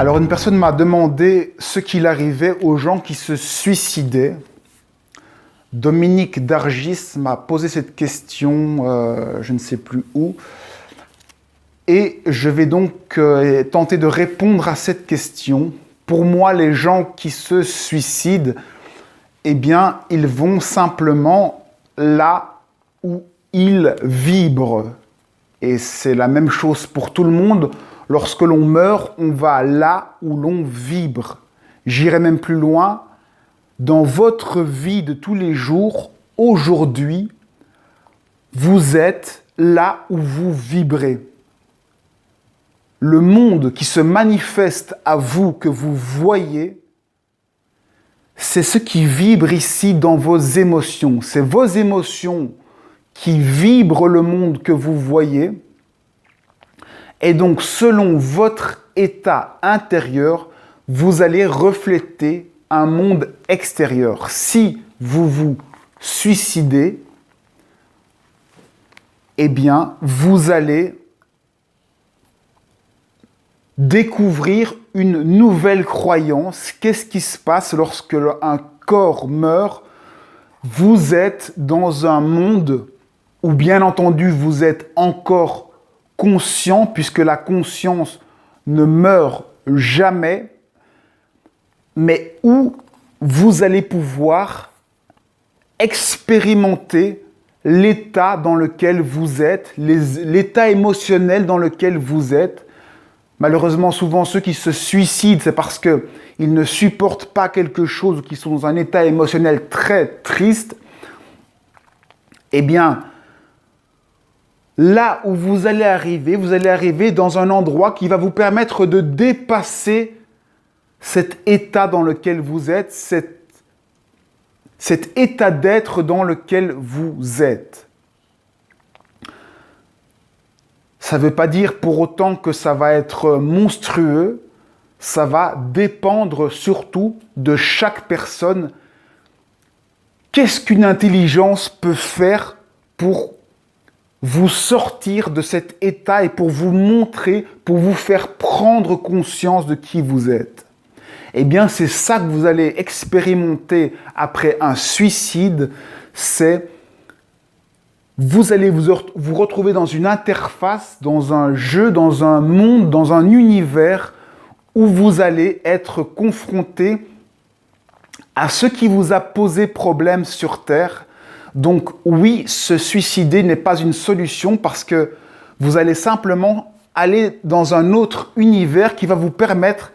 Alors une personne m'a demandé ce qu'il arrivait aux gens qui se suicidaient. Dominique Dargis m'a posé cette question, je ne sais plus où, et je vais donc tenter de répondre à cette question. Pour moi, les gens qui se suicident, eh bien, ils vont simplement là où ils vibrent. Et c'est la même chose pour tout le monde. Lorsque l'on meurt, on va là où l'on vibre. J'irai même plus loin. Dans votre vie de tous les jours, aujourd'hui, vous êtes là où vous vibrez. Le monde qui se manifeste à vous, que vous voyez, c'est ce qui vibre ici dans vos émotions. C'est vos émotions qui vibrent le monde que vous voyez. Et donc, selon votre état intérieur, vous allez refléter un monde extérieur. Si vous vous suicidez, eh bien, vous allez découvrir une nouvelle croyance. Qu'est-ce qui se passe lorsque un corps meurt? Vous êtes dans un monde où, bien entendu, vous êtes encore conscient, puisque la conscience ne meurt jamais, mais où vous allez pouvoir expérimenter l'état dans lequel vous êtes, l'état émotionnel dans lequel vous êtes. Malheureusement, souvent, ceux qui se suicident, c'est parce qu'ils ne supportent pas quelque chose ou qu'ils sont dans un état émotionnel très triste. Eh bien, là où vous allez arriver dans un endroit qui va vous permettre de dépasser cet état dans lequel vous êtes, cet état d'être dans lequel vous êtes. Ça ne veut pas dire pour autant que ça va être monstrueux, ça va dépendre surtout de chaque personne. Qu'est-ce qu'une intelligence peut faire pour vous sortir de cet état et pour vous montrer, pour vous faire prendre conscience de qui vous êtes? Eh bien, c'est ça que vous allez expérimenter après un suicide, c'est vous allez vous retrouver dans une interface, dans un jeu, dans un monde, dans un univers où vous allez être confronté à ce qui vous a posé problème sur Terre. Donc oui, se suicider n'est pas une solution parce que vous allez simplement aller dans un autre univers qui va vous permettre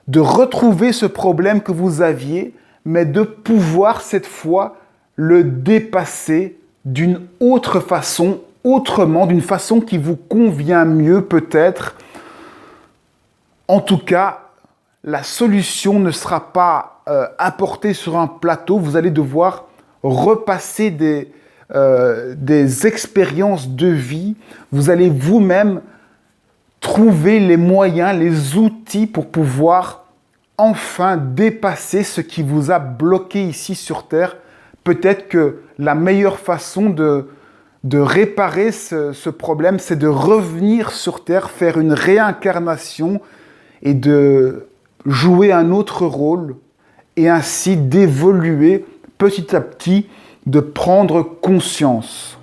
de retrouver ce problème que vous aviez, mais de pouvoir cette fois le dépasser d'une autre façon, autrement, d'une façon qui vous convient mieux peut-être. En tout cas, la solution ne sera pas apportée sur un plateau. Vous allez devoir repasser des expériences de vie. Vous allez vous-même trouver les moyens, les outils pour pouvoir enfin dépasser ce qui vous a bloqué ici sur Terre. Peut-être que la meilleure façon de réparer ce problème, c'est de revenir sur Terre, faire une réincarnation et de jouer un autre rôle et ainsi d'évoluer petit à petit, de prendre conscience.